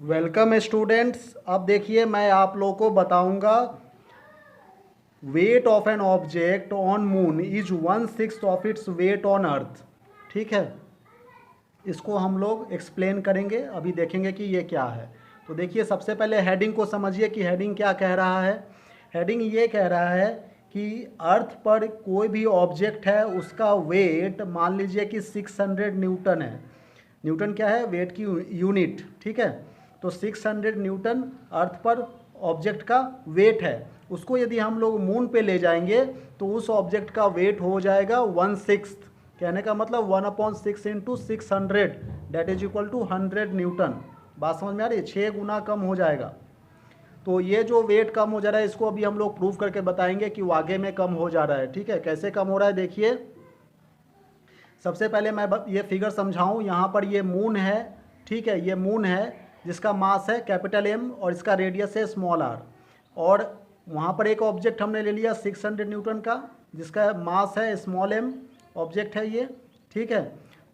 Welcome students. अब देखिए मैं आप लोगों को बताऊंगा weight of an object on moon is 1/6 of its weight on अर्थ। ठीक है, इसको हम लोग एक्सप्लेन करेंगे, अभी देखेंगे कि ये क्या है। तो देखिए सबसे पहले हेडिंग को समझिए कि हेडिंग क्या कह रहा है। हेडिंग ये कह रहा है कि अर्थ पर कोई भी ऑब्जेक्ट है उसका वेट मान लीजिए कि 600 न्यूटन है। न्यूटन क्या है? वेट की यूनिट। ठीक है, तो 600 न्यूटन अर्थ पर ऑब्जेक्ट का वेट है। उसको यदि हम लोग मून पे ले जाएंगे तो उस ऑब्जेक्ट का वेट हो जाएगा 1/6। कहने का मतलब 1/6 into 600 that is equal to 100 newton. बात समझ में आ रही है? 6 गुना कम हो जाएगा। तो ये जो वेट कम हो जा रहा है इसको अभी हम लोग प्रूव करके बताएंगे कि वाकई में कम हो जा रहा है। ठीक है, कैसे कम हो रहा है देखिए। सबसे पहले मैं ये फिगर समझाऊं। यहाँ पर ये मून है। ठीक है, ये मून है जिसका मास है कैपिटल एम और इसका रेडियस है स्मॉल आर। और वहाँ पर एक ऑब्जेक्ट हमने ले लिया 600 न्यूटन का जिसका मास है स्मॉल एम, ऑब्जेक्ट है ये। ठीक है,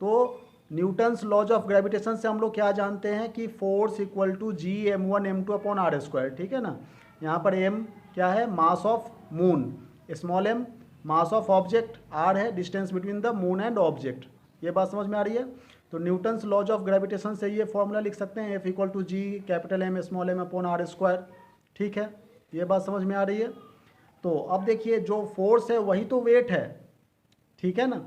तो न्यूटन्स लॉज ऑफ ग्रेविटेशन से हम लोग क्या जानते हैं कि force equal to G m1 m2 upon R square. ठीक है ना, यहाँ पर m क्या है? Mass of moon, small m mass of object, R है distance between the moon and object. ये बात समझ में आ रही है? तो न्यूटन्स लॉज ऑफ ग्रेविटेशन से ये फॉर्मूला लिख सकते हैं, F equal to G capital M small M upon R square. ठीक है, ये बात समझ में आ रही है? तो अब देखिए जो फोर्स है वही तो वेट है। ठीक है ना,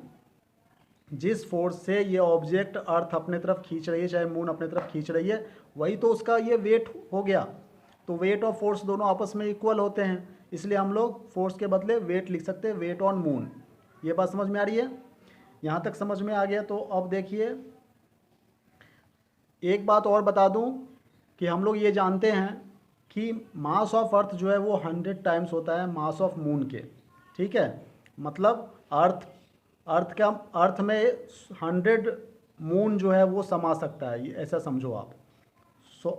जिस फोर्स से ये ऑब्जेक्ट अर्थ अपने तरफ खींच रही है, चाहे मून अपने तरफ खींच रही है, वही तो उसका ये वेट हो गया। तो वेट और फोर्स दोनों आपस में इक्वल होते हैं, इसलिए हम लोग फोर्स के बदले वेट लिख सकते हैं, वेट ऑन मून। ये बात समझ में आ रही है? यहाँ तक समझ में आ गया। तो अब देखिए एक बात और बता दूं कि हम लोग ये जानते हैं कि मास ऑफ अर्थ जो है वो 100 टाइम्स होता है मास ऑफ मून के। ठीक है, मतलब अर्थ अर्थ का अर्थ में 100 मून जो है वो समा सकता है, ये ऐसा समझो आप। सो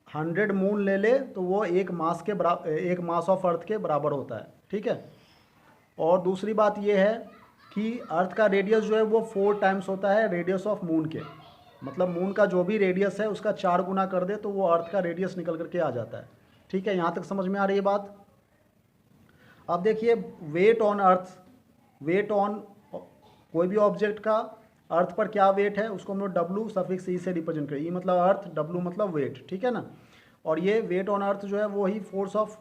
100 मून ले ले तो वो एक मास के बराबर, एक मास ऑफ अर्थ के बराबर होता है। ठीक है, और दूसरी बात ये है कि अर्थ का रेडियस जो है वो 4 टाइम्स होता है रेडियस ऑफ मून के। मतलब मून का जो भी रेडियस है उसका 4 गुना कर दे तो वो अर्थ का रेडियस निकल करके आ जाता है। ठीक है, यहाँ तक समझ में आ रही है बात? अब देखिए weight on earth, weight on कोई भी ऑब्जेक्ट का अर्थ पर क्या वेट है उसको हम लोग डब्लू सफिक्स ई से रिप्रेजेंट करें। ई मतलब अर्थ, डब्लू मतलब वेट। ठीक है ना, और ये वेट ऑन अर्थ जो है वो ही फोर्स ऑफ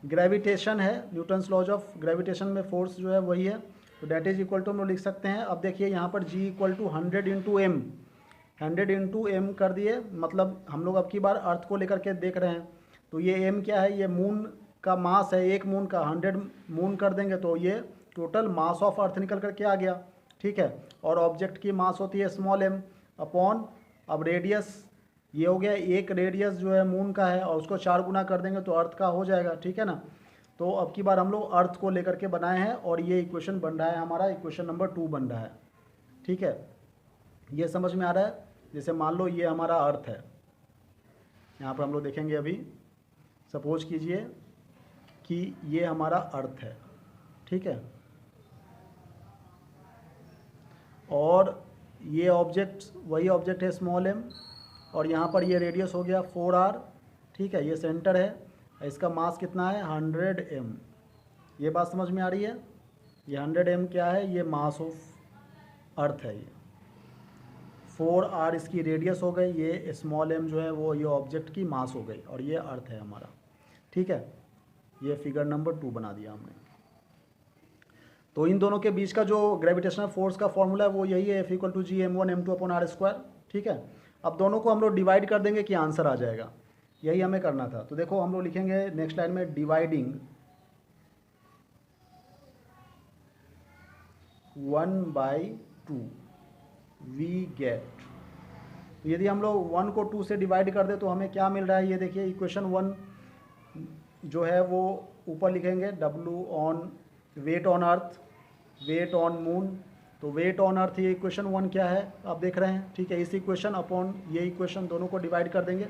ग्रेविटेशन है। न्यूटन्स लॉज ऑफ ग्रेविटेशन में फोर्स जो है वही है। तो डेट इज इक्वल टू हम लोग लिख सकते हैं। अब देखिए यहाँ पर G equal to 100 into M, 100 into M कर दिए। मतलब हम लोग अब की बार अर्थ को लेकर के देख रहे हैं। तो ये एम क्या है? ये मून का मास है, एक मून का। 100 मून कर देंगे तो ये टोटल मास ऑफ अर्थ निकल करके आ गया। ठीक है, और ऑब्जेक्ट की मास होती है स्मॉल एम अपॉन, अब रेडियस ये हो गया, एक रेडियस जो है मून का है और उसको 4 गुना कर देंगे तो अर्थ का हो जाएगा। ठीक है ना, तो अब की बार हम लोग अर्थ को लेकर के बनाए हैं और ये इक्वेशन बन रहा है, हमारा इक्वेशन नंबर 2 बन रहा है। ठीक है, ये समझ में आ रहा है? जैसे मान लो ये हमारा अर्थ है, यहाँ पर हम लोग देखेंगे अभी। सपोज कीजिए कि ये हमारा अर्थ है। ठीक है, और ये ऑब्जेक्ट वही ऑब्जेक्ट है स्मॉल एम, और यहाँ पर ये रेडियस हो गया 4r। ठीक है, ये सेंटर है, इसका मास कितना है? 100 m। ये बात समझ में आ रही है? ये 100 m क्या है? ये मास ऑफ अर्थ है। ये 4r इसकी रेडियस हो गई, ये स्मॉल m जो है वो ये ऑब्जेक्ट की मास हो गई, और ये अर्थ है हमारा। ठीक है, ये फिगर नंबर 2 बना दिया हमने। तो इन दोनों के बीच का जो ग्रेविटेशनल फोर्स का फॉर्मूला है वो यही है, F equal to G m1 m2 upon R square. ठीक है, अब दोनों को हम लोग डिवाइड कर देंगे कि आंसर आ जाएगा। यही हमें करना था। तो देखो हम लोग लिखेंगे नेक्स्ट लाइन में डिवाइडिंग 1/2 वी गेट। यदि हम लोग 1 को 2 से डिवाइड कर दे तो हमें क्या मिल रहा है? ये देखिए इक्वेशन 1 जो है वो ऊपर लिखेंगे W on weight on earth, weight on moon. तो वेट ऑन अर्थ ये इक्वेशन 1 क्या है आप देख रहे हैं। ठीक है, इस इक्वेशन अपॉन ये इक्वेशन दोनों को डिवाइड कर देंगे।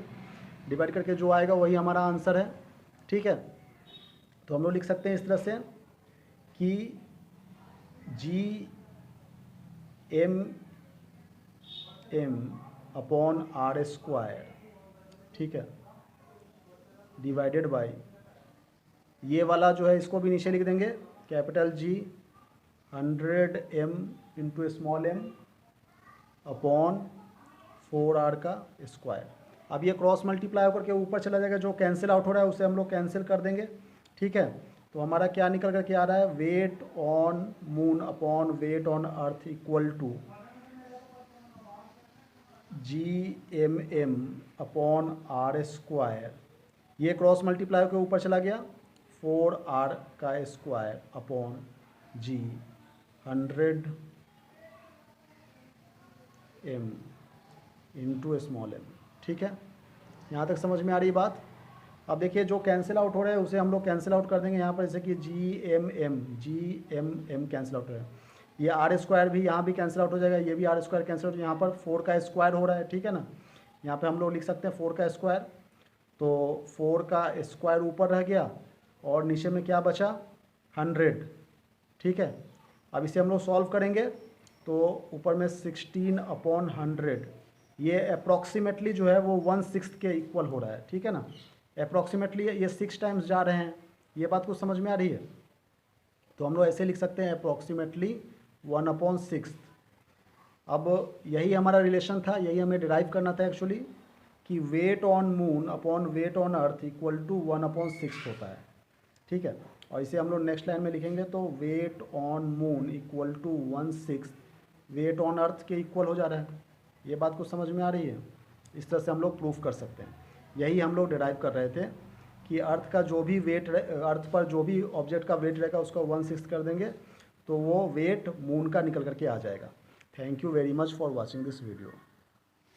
डिवाइड करके जो आएगा वही हमारा आंसर है। ठीक है, तो हम लोग लिख सकते हैं इस तरह से कि G m m upon R square ठीक है, डिवाइडेड बाय ये वाला जो है इसको भी नीचे लिख देंगे, capital G 100 m into small m upon 4r का स्क्वायर। अब ये क्रॉस मल्टीप्लाई होकर के ऊपर चला जाएगा, जो कैंसिल आउट हो रहा है उसे हम लोग कैंसिल कर देंगे। ठीक है, तो हमारा क्या निकल कर के आ रहा है, weight on moon upon weight on earth equal to GMM upon r square. ये क्रॉस मल्टीप्लाई के ऊपर चला गया, 4r का square upon G 100 m into small m। ठीक है, यहाँ तक समझ में आ रही बात। अब देखिए जो कैंसिल आउट हो रहा है उसे हम लोग कैंसिल आउट कर देंगे यहाँ पर, जैसे कि GMM कैंसिल आउट हो रहा है, ये आर स्क्वायर भी यहाँ भी कैंसिल आउट हो जाएगा, ये भी आर स्क्वायर कैंसिल आउट, यहाँ पर 4 का स्क्वायर हो रहा है। ठीक है ना, यहाँ पे हम लोग लिख सकते हैं 4 का स्क्वायर, तो 4 का स्क्वायर ऊपर रह गया और नीचे में क्या बचा 100। ठीक है, अब इसे हम लोग सॉल्व करेंगे तो ऊपर में 16 अपॉन 100, ये अप्रॉक्सीमेटली जो है वो 1/6 के इक्वल हो रहा है। ठीक है ना, अप्रॉक्सीमेटली ये 6 टाइम्स जा रहे हैं, ये बात कुछ समझ में आ रही है। तो हम लोग ऐसे लिख सकते हैं अप्रॉक्सीमेटली 1/6। अब यही हमारा रिलेशन था, यही हमें डिराइव करना था एक्चुअली, कि weight on moon upon weight on earth equal to 1/6 होता है। ठीक है, और इसे हम लोग नेक्स्ट लाइन में लिखेंगे तो weight on moon equal to 1/6 weight on earth के इक्वल हो जा रहा है। ये बात कुछ समझ में आ रही है, इस तरह से हम लोग प्रूफ कर सकते हैं। यही हम लोग डिराइव कर रहे थे कि अर्थ का जो भी वेट, अर्थ पर जो भी ऑब्जेक्ट का वेट रहेगा उसका 1/6 कर देंगे तो वो वेट मून का निकल करके आ जाएगा। Thank you very much for watching this video.